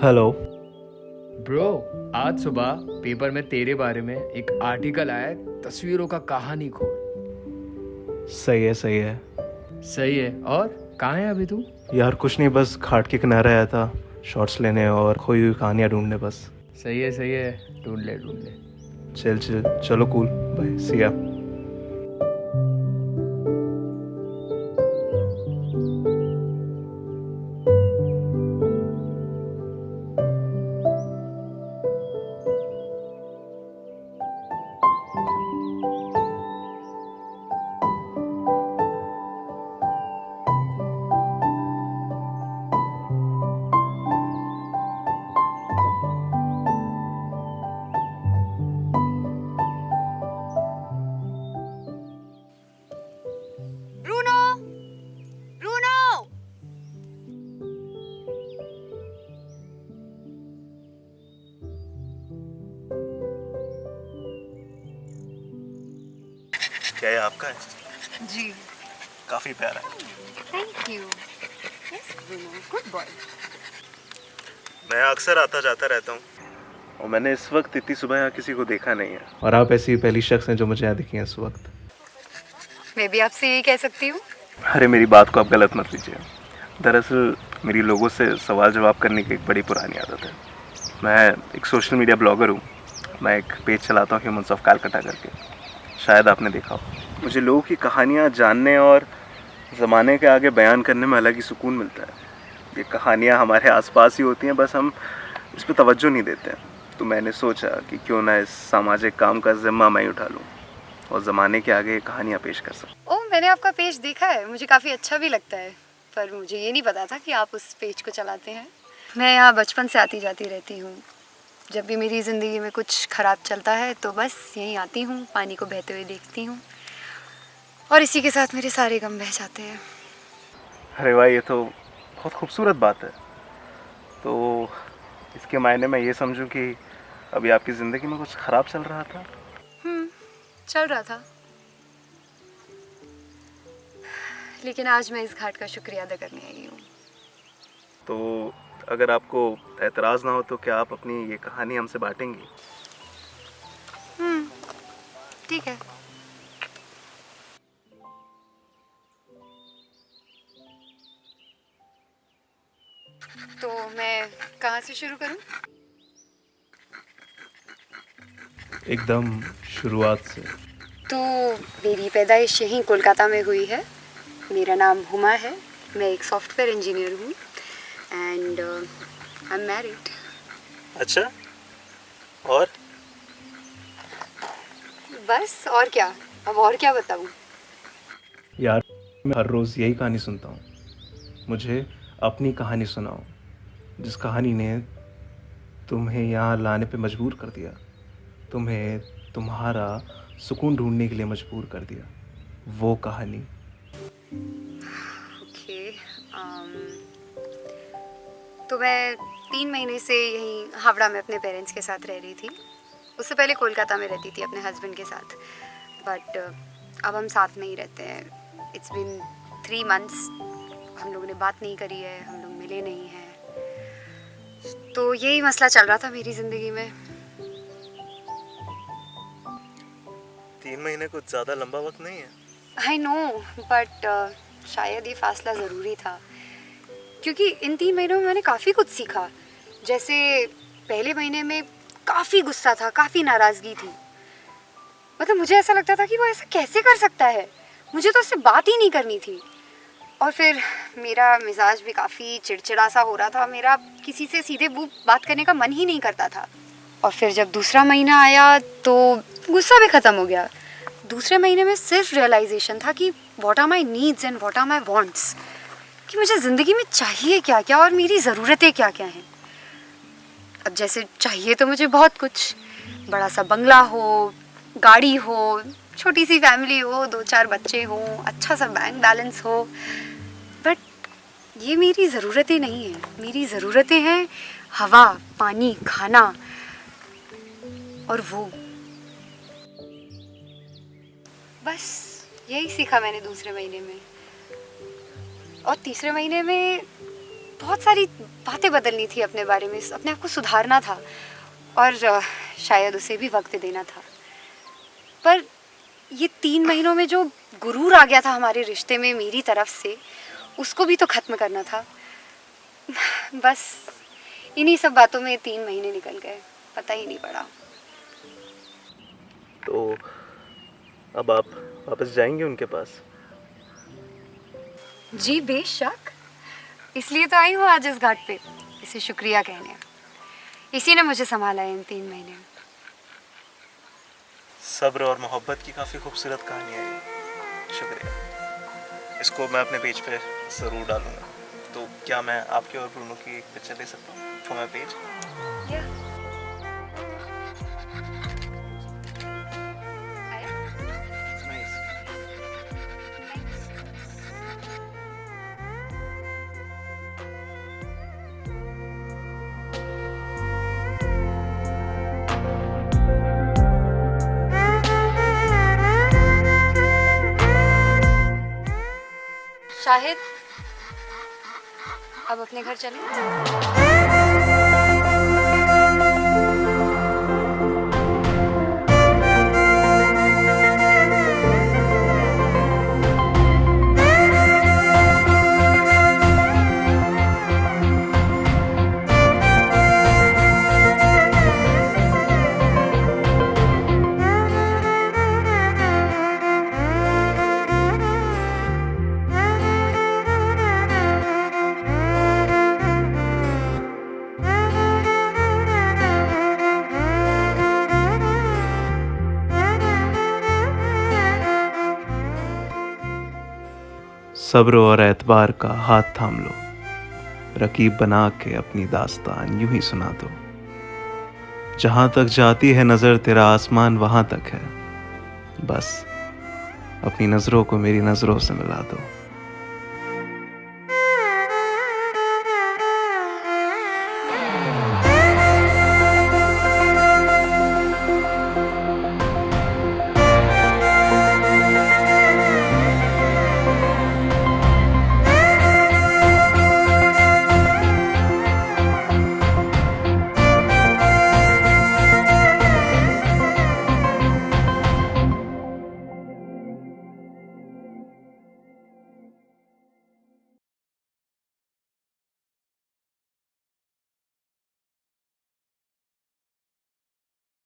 Hello. Bro, आज सुबह paper में तेरे बारे में एक आर्टिकल आया है, तस्वीरों का कहानी खोल। सही है सही है। सही है। और कहाँ है अभी तू? यार कुछ नहीं, बस घाट के किनारे आया था शॉर्ट्स लेने और खोई हुई कहानियाँ ढूंढने बस। सही है सही है, ढूंढ ले ढूंढ ले। चल चल चलो, कूल, बाय, सी या। Bruno, Bruno. क्या ये आपका है? जी, काफ़ी प्यारा है। Thank you. Yes Bruno, good boy. मैं अक्सर आता जाता रहता हूँ और मैंने इस वक्त इतनी सुबह यहाँ किसी को देखा नहीं है, और आप ऐसी पहली शख्स हैं जो मुझे यहाँ दिखी है इस वक्त। मैं भी आपसे यही कह सकती हूँ। अरे मेरी बात को आप गलत मत लीजिए। दरअसल मेरी लोगों से सवाल जवाब करने की एक बड़ी पुरानी आदत है। मैं एक सोशल मीडिया ब्लॉगर हूँ। मैं एक पेज चलाता हूँ ह्यूमंस ऑफ कलकत्ता करके, शायद आपने देखा हो। मुझे लोगों की कहानियाँ जानने और ज़माने के आगे बयान करने में अलग ही सुकून मिलता है। ये कहानियाँ हमारे आसपास ही होती हैं, बस हम इस पर तवज्जो नहीं देते हैं। तो मैंने सोचा कि क्यों ना इस सामाजिक काम का जिम्मा मैं ही उठा लूँ और ज़माने के आगे कहानियाँ पेश कर सकूँ। ओह, मैंने आपका पेज देखा है, मुझे काफ़ी अच्छा भी लगता है, पर मुझे ये नहीं पता था कि आप उस पेज को चलाते हैं। मैं यहाँ बचपन से आती जाती रहती हूँ। जब भी मेरी ज़िंदगी में कुछ ख़राब चलता है तो बस यहीं आती हूँ, पानी को बहते हुए देखती हूँ और इसी के साथ मेरे सारे गम बह जाते हैं। अरे वाह, ये तो बहुत खूबसूरत बात है। तो इसके मायने मैं ये समझूं कि अभी आपकी ज़िंदगी में कुछ ख़राब चल रहा था। चल रहा था, लेकिन आज मैं इस घाट का शुक्रिया अदा करने आई हूँ। तो अगर आपको एतराज़ ना हो तो क्या आप अपनी ये कहानी हमसे बांटेंगी? ठीक है। तो मैं कहाँ से शुरू करूँ? एकदम शुरुआत से। तो मेरी पैदाइश यहीं कोलकाता में हुई है। मेरा नाम हुमा है, मैं एक सॉफ्टवेयर इंजीनियर हूँ एंड आई एम मैरिड। अच्छा, और? बस और क्या, अब और क्या बताऊँ? यार मैं हर रोज़ यही कहानी सुनता हूँ। मुझे अपनी कहानी सुनाओ, जिस कहानी ने तुम्हें यहाँ लाने पे मजबूर कर दिया, तुम्हें तुम्हारा सुकून ढूंढने के लिए मजबूर कर दिया, वो कहानी। ओके, तो मैं 3 महीने से यहीं हावड़ा में अपने पेरेंट्स के साथ रह रही थी। उससे पहले कोलकाता में रहती थी अपने हस्बैंड के साथ, बट अब हम साथ में ही रहते हैं। इट्स बिन 3 मंथ्स, हम लोगों ने बात नहीं करी है, हम लोग मिले नहीं हैं। तो यही मसला चल रहा था मेरी ज़िंदगी में। 3 महीने कुछ ज़्यादा लंबा वक्त नहीं है। आई नो, बट शायद ये फासला ज़रूरी था, क्योंकि इन 3 महीनों में मैंने काफ़ी कुछ सीखा। जैसे पहले महीने में काफ़ी गुस्सा था, काफ़ी नाराज़गी थी। मतलब मुझे ऐसा लगता था कि वो ऐसा कैसे कर सकता है, मुझे तो उससे बात ही नहीं करनी थी। और फिर मेरा मिजाज भी काफ़ी चिड़चिड़ा सा हो रहा था, मेरा किसी से सीधे बात करने का मन ही नहीं करता था। और फिर जब दूसरा महीना आया तो गुस्सा भी ख़त्म हो गया। दूसरे महीने में सिर्फ रियलाइजेशन था कि what are my needs and what are my wants, कि मुझे ज़िंदगी में चाहिए क्या क्या और मेरी ज़रूरतें क्या क्या हैं। अब जैसे चाहिए तो मुझे बहुत कुछ, बड़ा सा बंगला हो, गाड़ी हो, छोटी सी फैमिली हो, 2-4 बच्चे हों, अच्छा सा बैंक बैलेंस हो, बट ये मेरी ज़रूरतें नहीं हैं। मेरी ज़रूरतें हैं हवा, पानी, खाना, और वो बस यही सीखा मैंने दूसरे महीने में। और तीसरे महीने में बहुत सारी बातें बदलनी थी अपने बारे में, अपने आप को सुधारना था और शायद उसे भी वक्त देना था। पर ये 3 महीनों में जो गुरूर आ गया था हमारे रिश्ते में मेरी तरफ से, उसको भी तो ख़त्म करना था। बस इन्हीं सब बातों में 3 महीने निकल गए, पता ही नहीं पड़ा। तो अब आप वापस जाएंगे उनके पास? जी बेशक, इसलिए तो आई हूँ आज इस घाट पे, इसे शुक्रिया कहने। इसी ने मुझे संभाला है इन 3 महीने में। सब्र और मोहब्बत की काफ़ी खूबसूरत कहानी है ये, शुक्रिया। इसको मैं अपने पेज पे ज़रूर डालूँगा। तो क्या मैं आपके और ब्रूनो की एक पिक्चर ले सकता हूँ फॉर माई पेज? शाहिद, अब अपने घर चलें? सब्र और एतबार का हाथ थाम लो, रकीब बना के अपनी दास्तान यूं ही सुना दो। जहां तक जाती है नजर तेरा आसमान वहां तक है, बस अपनी नजरों को मेरी नजरों से मिला दो।